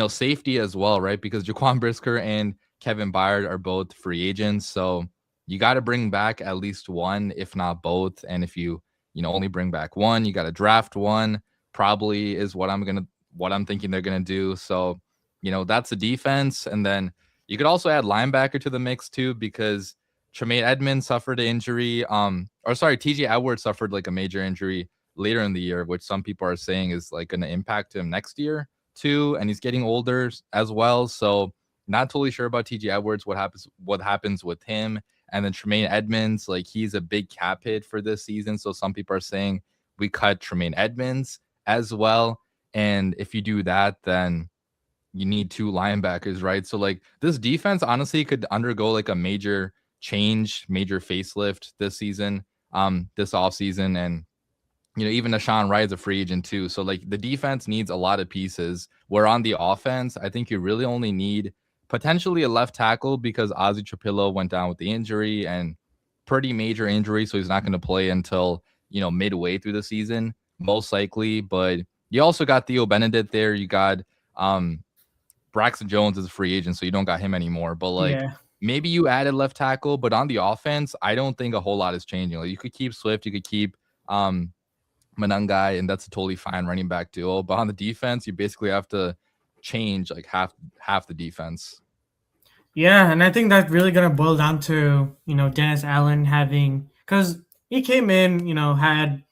safety as well, right? Because Jaquan Brisker and Kevin Byard are both free agents. So you got to bring back at least one, if not both. And if you, only bring back one, you got to draft one, probably is what I'm thinking they're going to do. So, that's the defense. And then you could also add linebacker to the mix too, because Tremaine Edmonds suffered an injury. TJ Edwards suffered like a major injury later in the year, which some people are saying is like going to impact him next year too. And he's getting older as well. So not totally sure about TJ Edwards, what happens with him. And then Tremaine Edmonds, like he's a big cap hit for this season. So some people are saying we cut Tremaine Edmonds as well. And if you do that, then you need two linebackers, right? So like this defense honestly could undergo like a major change, major facelift this season, this offseason. And even Nashawn Wright is a free agent too. So like the defense needs a lot of pieces. Where on the offense, I think you really only need potentially a left tackle because Ozzy Trapillo went down with the injury, and pretty major injury. So he's not going to play until, midway through the season, most likely. But you also got Theo Benedict there. You got Braxton Jones is a free agent, so you don't got him anymore. But like Yeah. maybe you added left tackle, but on the offense, I don't think a whole lot is changing. Like you could keep Swift, you could keep Manungai, and that's a totally fine running back duo. But on the defense, you basically have to change like half the defense. Yeah, and I think that's really gonna boil down to Dennis Allen having, because he came in, had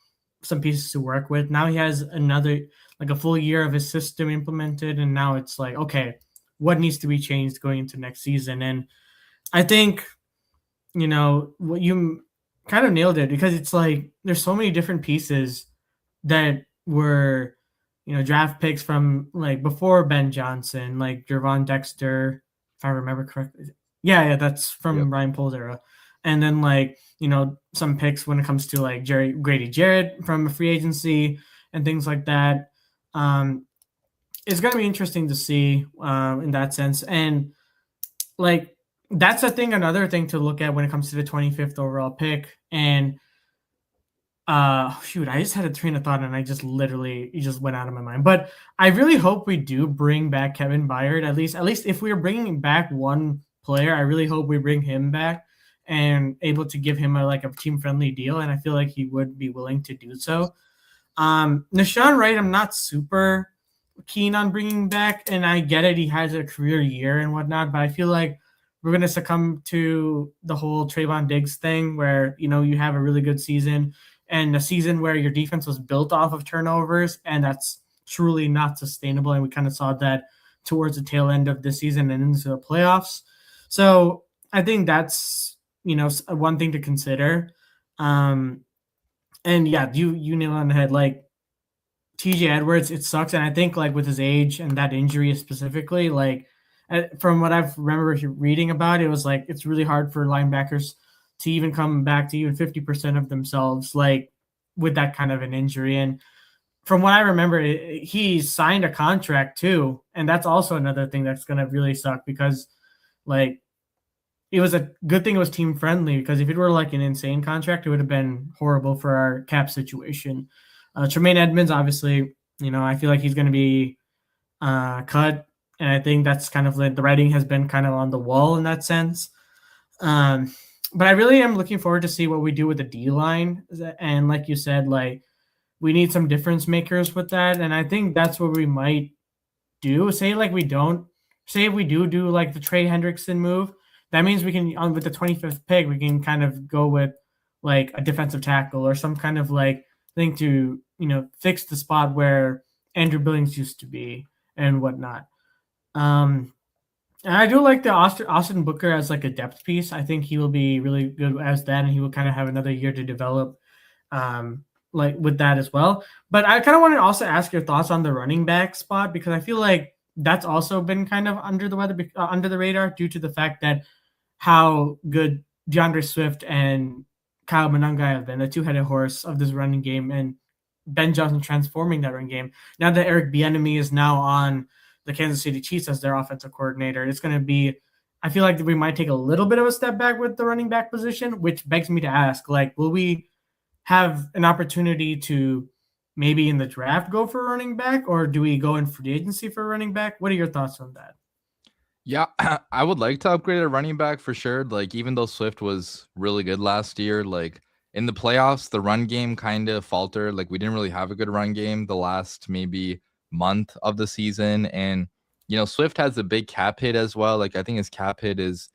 some pieces to work with. Now he has another, like a full year of his system implemented, and now it's like, okay, what needs to be changed going into next season? And I think what you kind of nailed it, because it's like there's so many different pieces that were draft picks from like before Ben Johnson, like Jervon Dexter, if I remember correctly. Yeah, that's Yep. from Ryan Poles era. And then like some picks when it comes to like Grady Jarrett from a free agency and things like that. It's gonna be interesting to see in that sense. And like that's another thing to look at when it comes to the 25th overall pick. And shoot, I just had a train of thought and it just went out of my mind. But I really hope we do bring back Kevin Byard. At least if we are bringing back one player, I really hope we bring him back and able to give him a team friendly deal. And I feel like he would be willing to do so. Nashawn Wright, I'm not super keen on bringing back, and I get it. He has a career year and whatnot, but I feel like we're going to succumb to the whole Trayvon Diggs thing where, you have a really good season and a season where your defense was built off of turnovers, and that's truly not sustainable. And we kind of saw that towards the tail end of this season and into the playoffs. So I think that's, one thing to consider. And yeah, you nailed it on the head. Like TJ Edwards, it sucks, and I think like with his age and that injury specifically, like from what I've remember reading about, it was like it's really hard for linebackers to even come back to even 50% of themselves, like with that kind of an injury. And from what I remember, he signed a contract too, and that's also another thing that's gonna really suck because like it was a good thing it was team friendly because if it were like an insane contract, it would have been horrible for our cap situation. Tremaine Edmonds, obviously, I feel like he's going to be cut, and I think that's kind of like the writing has been kind of on the wall in that sense. Um, but I really am looking forward to see what we do with the D line, and like you said, like we need some difference makers with that, and I think that's what we might do. Say if we do like the Trey Hendrickson move, that means we can on with the 25th pick, we can kind of go with like a defensive tackle or some kind of like thing to, fix the spot where Andrew Billings used to be and whatnot. Um and I do like the Austin Booker as like a depth piece. I think he will be really good as that, and he will kind of have another year to develop, um, like with that as well. But I kind of want to also ask your thoughts on the running back spot because I feel like that's also been kind of under the radar due to the fact that how good DeAndre Swift and Kyle Monangai have been, the two-headed horse of this running game, and Ben Johnson transforming that run game. Now that Eric Bieniemy is now on the Kansas City Chiefs as their offensive coordinator, it's going to be. I feel like we might take a little bit of a step back with the running back position, which begs me to ask, like, will we have an opportunity to maybe in the draft go for a running back, or do we go in free agency for a running back? What are your thoughts on that? Yeah, I would like to upgrade a running back for sure. Like, even though Swift was really good last year, like in the playoffs, the run game kind of faltered. Like, we didn't really have a good run game the last maybe month of the season. And, Swift has a big cap hit as well. Like, I think his cap hit is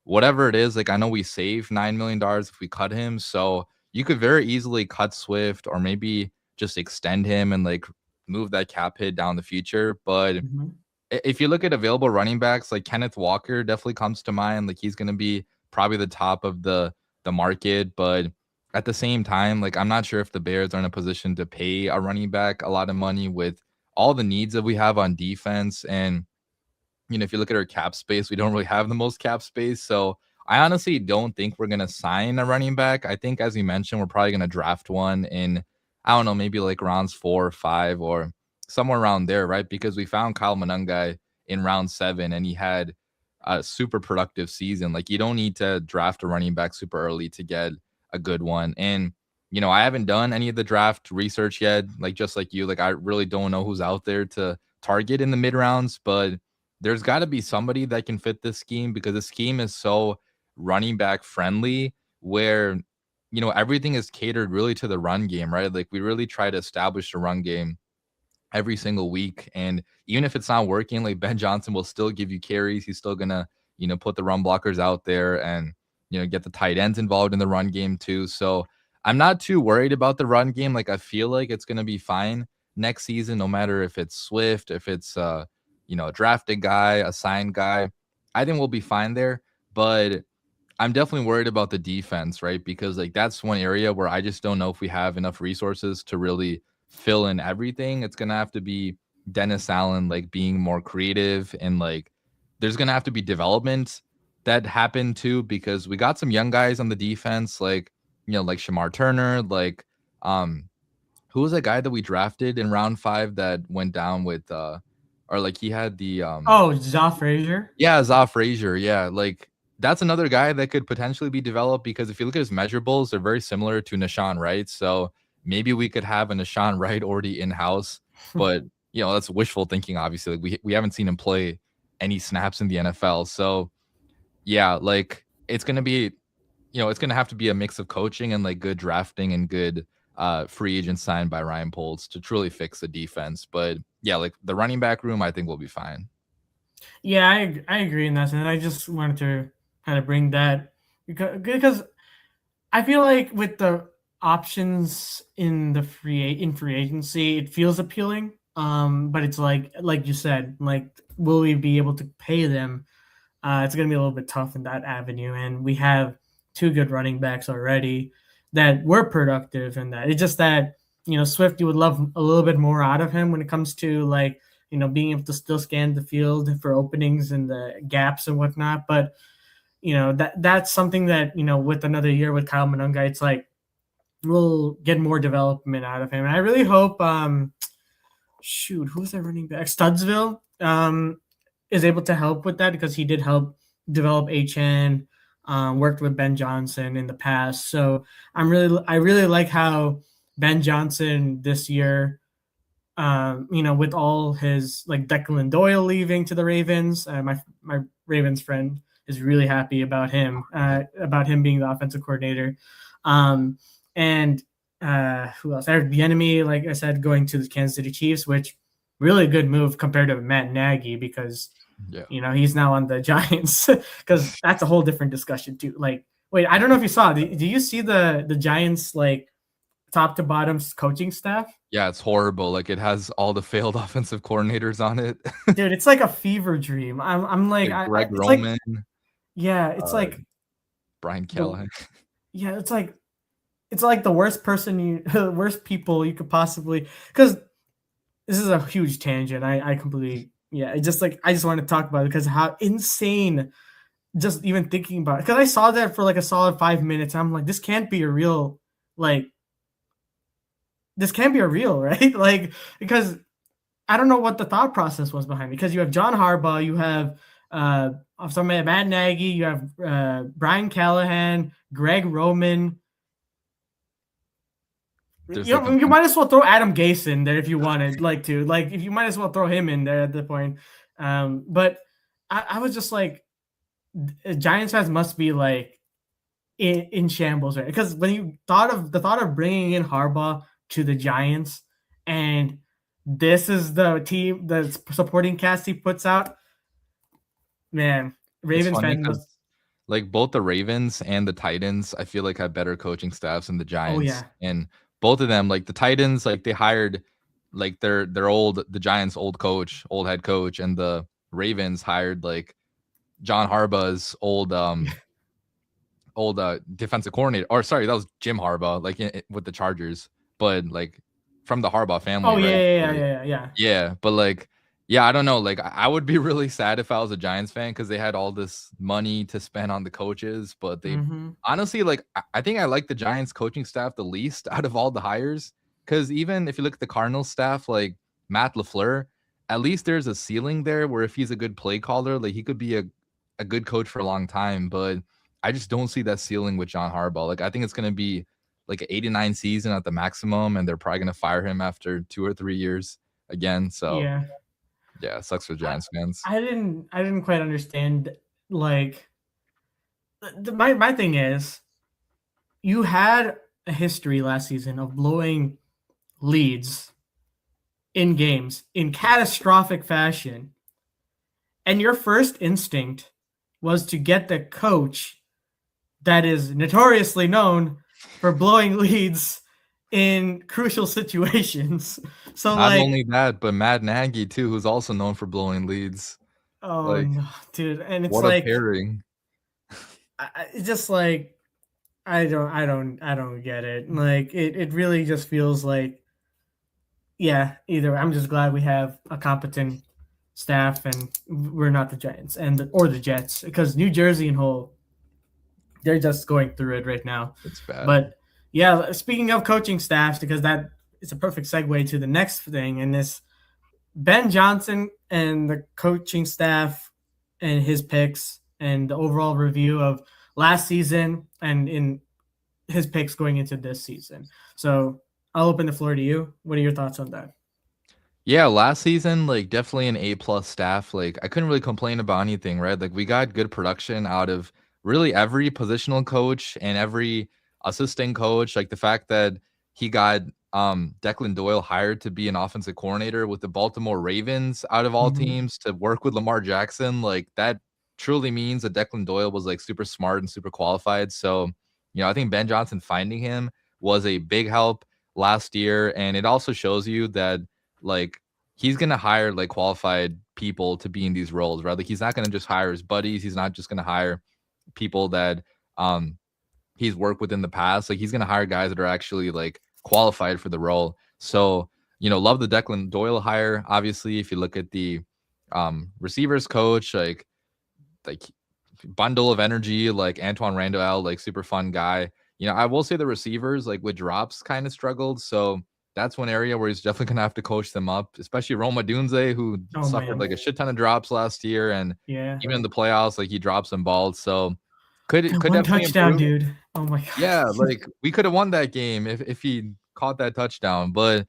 whatever it is. Like, I know we save $9 million if we cut him. So you could very easily cut Swift or maybe just extend him and like move that cap hit down the future. But Mm-hmm. if you look at available running backs, like Kenneth Walker definitely comes to mind. Like he's going to be probably the top of the market, but at the same time, like I'm not sure if the Bears are in a position to pay a running back a lot of money with all the needs that we have on defense. And if you look at our cap space, we don't really have the most cap space. So I honestly don't think we're going to sign a running back. I think, as you mentioned, we're probably going to draft one in, I don't know, maybe like rounds 4 or 5 or somewhere around there, right? Because we found Kyle Monangai in round 7 and he had a super productive season. Like, you don't need to draft a running back super early to get a good one. And, I haven't done any of the draft research yet. Like, just like you, like, I really don't know who's out there to target in the mid rounds, but there's got to be somebody that can fit this scheme because the scheme is so running back friendly where everything is catered really to the run game, right? Like, we really try to establish the run game every single week, and even if it's not working, like Ben Johnson will still give you carries. He's still gonna put the run blockers out there and get the tight ends involved in the run game too. So I'm not too worried about the run game. Like, I feel like it's gonna be fine next season, no matter if it's Swift, if it's a drafted guy, a signed guy. I think we'll be fine there. But I'm definitely worried about the defense, right? Because like that's one area where I just don't know if we have enough resources to really fill in everything. It's gonna have to be Dennis Allen like being more creative, and like there's gonna have to be development that happened too, because we got some young guys on the defense, like like Shamar Turner, like who was that guy that we drafted in round 5 that went down with or like he had the Oh, Zoff Frazier. yeah, Zoff Frazier. Yeah, like that's another guy that could potentially be developed because if you look at his measurables, they're very similar to Nashawn Wright. So maybe we could have a Nashawn Wright already in house, but that's wishful thinking. Obviously, like we haven't seen him play any snaps in the NFL. So yeah, like it's gonna have to be a mix of coaching and like good drafting and good free agent signed by Ryan Poles to truly fix the defense. But yeah, like the running back room, I think will be fine. Yeah, I agree in that sense. I just wanted to kind of bring that because I feel like with the options in the free agency, it feels appealing. But it's like you said, like will we be able to pay them? It's going to be a little bit tough in that avenue, and we have two good running backs already. that were productive in that. It's just that, Swift, you would love a little bit more out of him when it comes to like, being able to still scan the field for openings and the gaps and whatnot. But, that's something that, with another year with Kyle Monunga, it's like we'll get more development out of him. And I really hope, who's that running back? Studsville is able to help with that because he did help develop HN, worked with Ben Johnson in the past. So I really like how Ben Johnson this year, with all his like Declan Doyle leaving to the Ravens, my Ravens friend is really happy about him being the offensive coordinator. And who else? Eric Bieniemy, like I said, going to the Kansas City Chiefs, which really good move compared to Matt Nagy because he's now on the Giants because that's a whole different discussion too. Like, wait, I don't know if you saw. Do you see the Giants like top to bottom coaching staff? Yeah, it's horrible. Like it has all the failed offensive coordinators on it. Dude, it's like a fever dream. I'm like, Greg it's Roman. like, yeah, it's like Brian Callahan. Yeah, it's like the worst the worst people you could possibly, because this is a huge tangent. I completely, it's just like I just want to talk about it because how insane just even thinking about it. Because I saw that for like a solid 5 minutes. I'm like, this can't be a real, right? Like, because I don't know what the thought process was behind it. Because you have John Harbaugh, you have Matt Nagy, you have Brian Callahan, Greg Roman. You might as well throw Adam Gase in there if you wanted, if you might as well throw him in there at the point. But I was just like, Giants fans must be like in shambles, right? Because when you thought of bringing in Harbaugh to the Giants, and this is the team, the supporting cast he puts out, man, Ravens fans must. Like both the Ravens and the Titans, I feel like have better coaching staffs than the Giants. Oh yeah, and both of them, like the Titans, like they hired like the Giants' old head coach, and the Ravens hired like John Harbaugh's old defensive coordinator. Or sorry, that was Jim Harbaugh, like with the Chargers, but like from the Harbaugh family. Oh right? Yeah. Yeah, but like, yeah, I don't know. Like, I would be really sad if I was a Giants fan because they had all this money to spend on the coaches, but they honestly, like, I think I like the Giants coaching staff the least out of all the hires. Because even if you look at the Cardinals staff, like Matt LaFleur, at least there's a ceiling there where if he's a good play caller, like he could be a good coach for a long time. But I just don't see that ceiling with John Harbaugh. Like, I think it's going to be like an 89 season at the maximum, and they're probably going to fire him after 2 or 3 years again. So yeah, it sucks for Giants fans. I didn't quite understand. Like, my thing is, you had a history last season of blowing leads in games in catastrophic fashion, and your first instinct was to get the coach that is notoriously known for blowing leads in crucial situations. So not only that, but Matt Nagy too, who's also known for blowing leads. Oh like, no, dude! And it's what like a pairing. It's just like I don't get it. Like it really just feels like, yeah. Either I'm just glad we have a competent staff and we're not the Giants or the Jets, because New Jersey and whole, they're just going through it right now. It's bad. But yeah, speaking of coaching staffs, because that is a perfect segue to the next thing, and this Ben Johnson and the coaching staff and his picks and the overall review of last season and in his picks going into this season. So I'll open the floor to you. What are your thoughts on that? Yeah, last season, like definitely an A+ staff. Like I couldn't really complain about anything, right? Like we got good production out of really every positional coach and every assistant coach. Like the fact that he got Declan Doyle hired to be an offensive coordinator with the Baltimore Ravens out of all teams to work with Lamar Jackson, like that truly means that Declan Doyle was like super smart and super qualified. So, I think Ben Johnson finding him was a big help last year. And it also shows you that like he's going to hire like qualified people to be in these roles, right? Like he's not going to just hire his buddies. He's not just going to hire people that he's worked with in the past. Like he's gonna hire guys that are actually like qualified for the role. So, love the Declan Doyle hire. Obviously, if you look at the receivers coach, like bundle of energy, like Antoine Randall, like super fun guy. I will say the receivers, like with drops, kind of struggled. So that's one area where he's definitely gonna have to coach them up, especially Roma Dunze, who suffered like a shit ton of drops last year, and even in the playoffs, like he dropped some balls. So could one definitely touchdown, improve. dude. Oh my god. Yeah, like we could have won that game if he caught that touchdown. But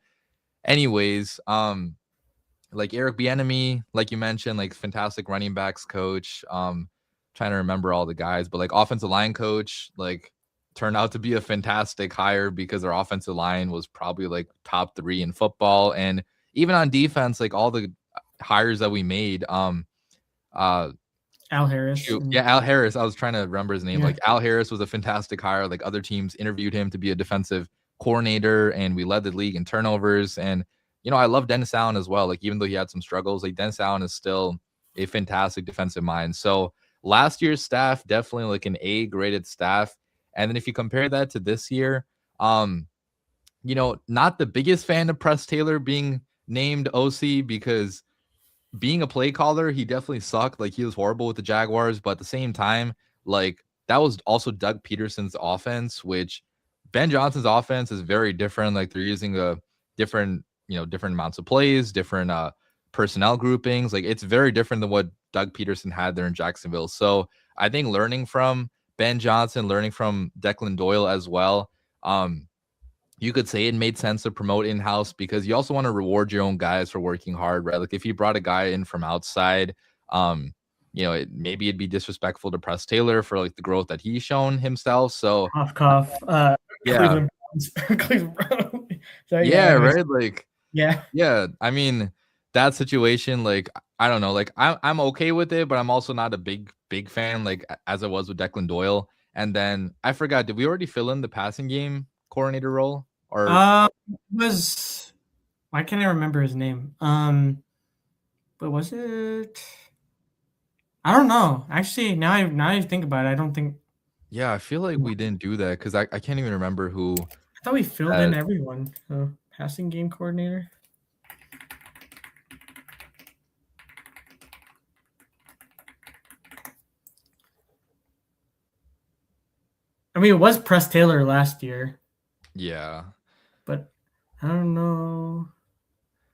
anyways, like Eric Bieniemy, like you mentioned, like fantastic running backs coach. Trying to remember all the guys, but like offensive line coach, like turned out to be a fantastic hire because their offensive line was probably like top 3 in football. And even on defense, like all the hires that we made, Al Harris. Yeah, Al Harris. I was trying to remember his name. Yeah. Like Al Harris was a fantastic hire. Like other teams interviewed him to be a defensive coordinator, and we led the league in turnovers. And I love Dennis Allen as well. Like even though he had some struggles, like Dennis Allen is still a fantastic defensive mind. So last year's staff definitely like an A-graded staff. And then if you compare that to this year, not the biggest fan of Press Taylor being named OC because being a play caller, he definitely sucked. Like he was horrible with the Jaguars, but at the same time, like that was also Doug Peterson's offense, which Ben Johnson's offense is very different. Like they're using a different amounts of plays, different personnel groupings. Like it's very different than what Doug Peterson had there in Jacksonville. So I think learning from Ben Johnson, learning from Declan Doyle as well, you could say it made sense to promote in-house because you also want to reward your own guys for working hard, right? Like if you brought a guy in from outside, maybe it'd be disrespectful to Press Taylor for like the growth that he's shown himself. So cough. Yeah. Cleveland Browns. Yeah, right. Like, yeah. I mean, that situation, like, I don't know, like I'm okay with it, but I'm also not a big fan, like as I was with Declan Doyle. And then I forgot, did we already fill in the passing game coordinator role? Or was why can't I remember his name? But was it? I don't know. Actually, now I think about it, I don't think. Yeah, I feel like we didn't do that because I can't even remember who. I thought we filled in everyone. So passing game coordinator. I mean, it was Press Taylor last year. Yeah. But I don't know.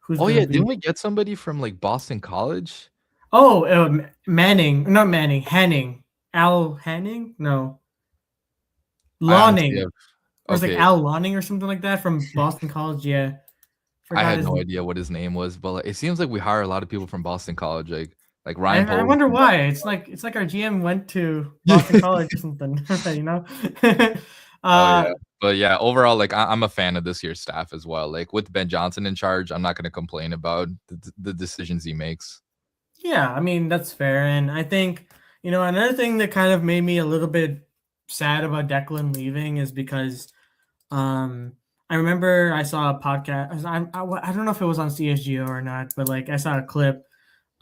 Didn't we get somebody from like Boston College? Oh, Manning. Not Manning. Henning. Al Henning? No. Lawning. Or it's like Al Lawning or something like that from Boston College. Yeah. I had no idea what his name was, but like, it seems like we hire a lot of people from Boston College, like Ryan. I wonder why. It's like our GM went to Boston College or something, Yeah. But yeah, overall, like I'm a fan of this year's staff as well. Like with Ben Johnson in charge, I'm not going to complain about the decisions he makes. Yeah, I mean that's fair, and I think another thing that kind of made me a little bit sad about Declan leaving is because I remember I saw a podcast. I don't know if it was on CSGO or not, but like I saw a clip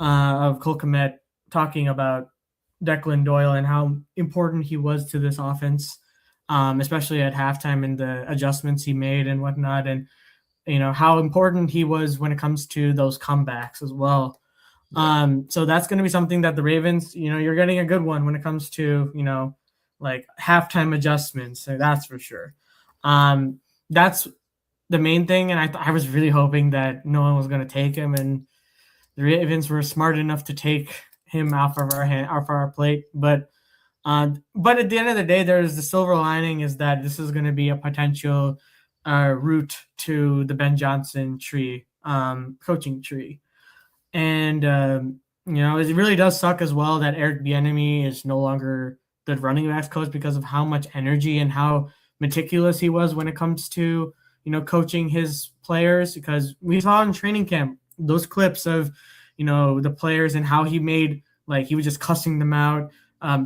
of Cole Kmet talking about Declan Doyle and how important he was to this offense, especially at halftime and the adjustments he made and whatnot, and how important he was when it comes to those comebacks as well. Yeah. So that's going to be something that the Ravens, you're getting a good one when it comes to like halftime adjustments. So that's for sure. That's the main thing, and I was really hoping that no one was going to take him, and the Ravens were smart enough to take him off of our plate. But at the end of the day, there's the silver lining is that this is going to be a potential route to the Ben Johnson tree, coaching tree, and it really does suck as well that Eric Bieniemy is no longer the running backs coach because of how much energy and how meticulous he was when it comes to coaching his players, because we saw in training camp those clips of the players and how he made, like, he was just cussing them out,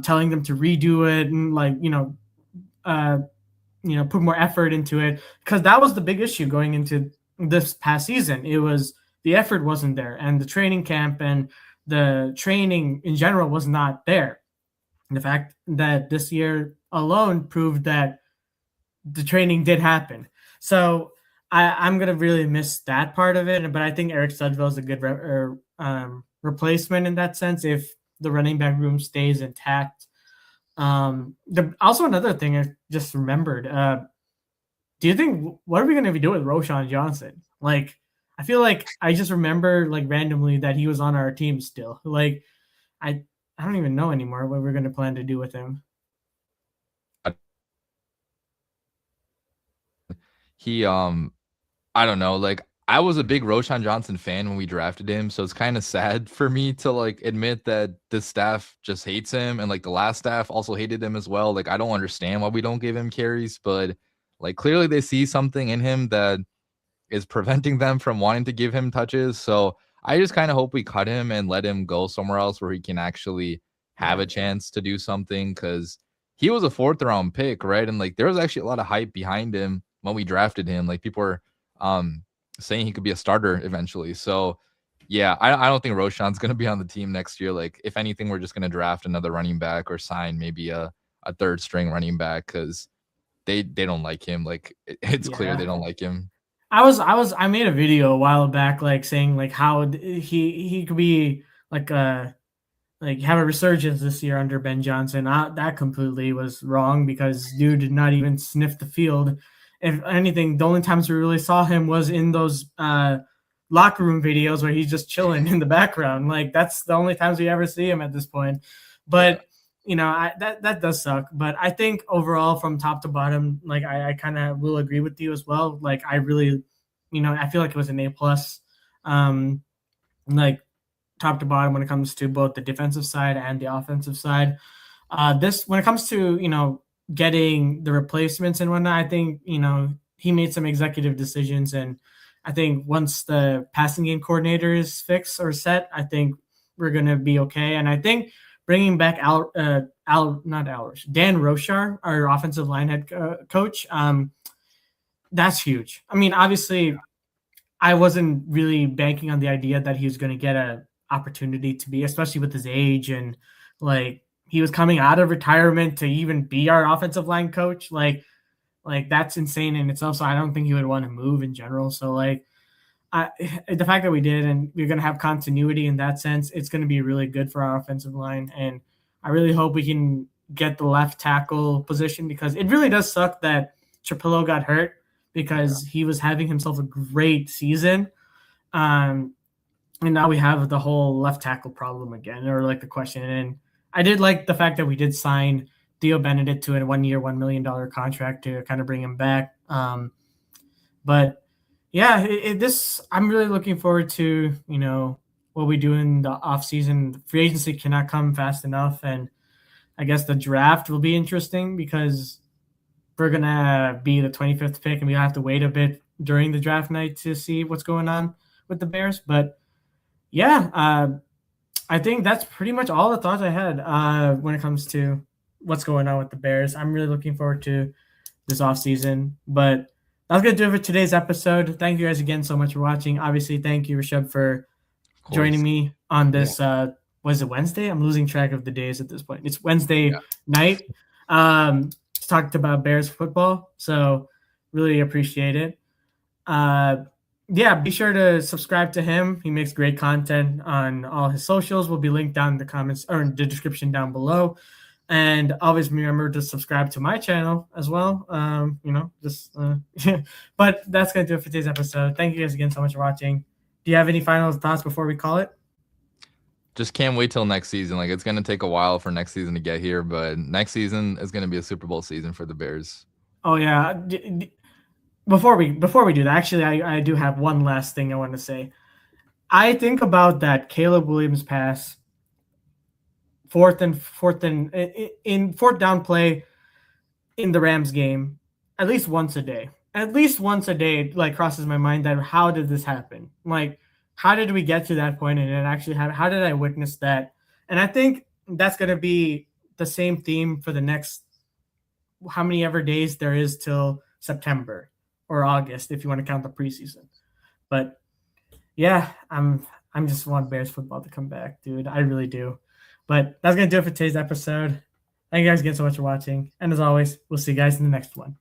telling them to redo it and put more effort into it, because that was the big issue going into this past season. It was the effort wasn't there, and the training camp and the training in general was not there. the fact that this year alone proved that the training did happen. So I'm gonna really miss that part of it. But I think Eric Studville is a good replacement in that sense if the running back room stays intact. Also another thing I just remembered. Do you think what are we gonna be doing with Roshan Johnson? Like, I feel like I just remember like randomly that he was on our team still. Like, I I don't even know anymore what we're gonna plan to do with him. He I don't know, like I was a big Roshan Johnson fan when we drafted him, so it's kind of sad for me to like admit that this staff just hates him and like the last staff also hated him as well. Like I don't understand why we don't give him carries, but like clearly they see something in him that is preventing them from wanting to give him touches. So I just kind of hope we cut him and let him go somewhere else where he can actually have Yeah. a chance to do something, because he was a fourth round pick, right? And like there was actually a lot of hype behind him when we drafted him. Like people were saying he could be a starter eventually. So yeah, I don't think Roshan's going to be on the team next year. Like if anything, we're just going to draft another running back or sign maybe a third string running back, because they don't like him. Like it's clear Yeah. they don't like him. I made a video a while back like saying like how he could be like like have a resurgence this year under Ben Johnson. That completely was wrong because dude did not even sniff the field. If anything, the only times we really saw him was in those locker room videos where he's just chilling in the background. Like that's the only times we ever see him at this point. Yeah. But that does suck. But I think overall, from top to bottom, like I kind of will agree with you as well. Like I really, I feel like it was an A+. Like top to bottom when it comes to both the defensive side and the offensive side. This when it comes to getting the replacements and whatnot, I think he made some executive decisions, and I think once the passing game coordinator is fixed or set, I think we're gonna be okay. And I think bringing back not Alrish, Dan Roshar, our offensive line head coach, that's huge. I mean, obviously, I wasn't really banking on the idea that he was going to get a opportunity to be, especially with his age and like he was coming out of retirement to even be our offensive line coach. Like that's insane in itself. So I don't think he would want to move in general. So like the fact that we did and we're going to have continuity in that sense, it's going to be really good for our offensive line. And I really hope we can get the left tackle position because it really does suck that Trapillo got hurt because he was having himself a great season. And now we have the whole left tackle problem again, or like the question. And I did like the fact that we did sign Theo Benedict to a 1 year, $1 million contract to kind of bring him back. But yeah, this I'm really looking forward to, what we do in the offseason. Free agency cannot come fast enough. And I guess the draft will be interesting because we're going to be the 25th pick and we have to wait a bit during the draft night to see what's going on with the Bears. But yeah, I think that's pretty much all the thoughts I had when it comes to what's going on with the Bears. I'm really looking forward to this offseason. But that's going to do it for today's episode. Thank you guys again so much for watching. Obviously, thank you, Rishabh, for joining me on this. Was it Wednesday? I'm losing track of the days at this point. It's Wednesday night. Talked about Bears football. So really appreciate it. Be sure to subscribe to him. He makes great content on all his socials. Will be linked down in the comments or in the description down below. And always remember to subscribe to my channel as well. But that's going to do it for today's episode. Thank you guys again so much for watching. Do you have any final thoughts before we call it? Just can't wait till next season. Like it's going to take a while for next season to get here, but next season is going to be a Super Bowl season for the Bears. Oh yeah. Before we do that, actually, I do have one last thing I want to say. I think about that Caleb Williams pass, fourth down play in the Rams game, at least once a day. At least once a day, like crosses my mind that how did this happen? Like, how did we get to that point and it actually happened? How did I witness that? And I think that's going to be the same theme for the next how many ever days there is till September or August, if you want to count the preseason. But yeah, I'm just want Bears football to come back, dude. I really do. But that's gonna do it for today's episode. Thank you guys again so much for watching. And as always, we'll see you guys in the next one.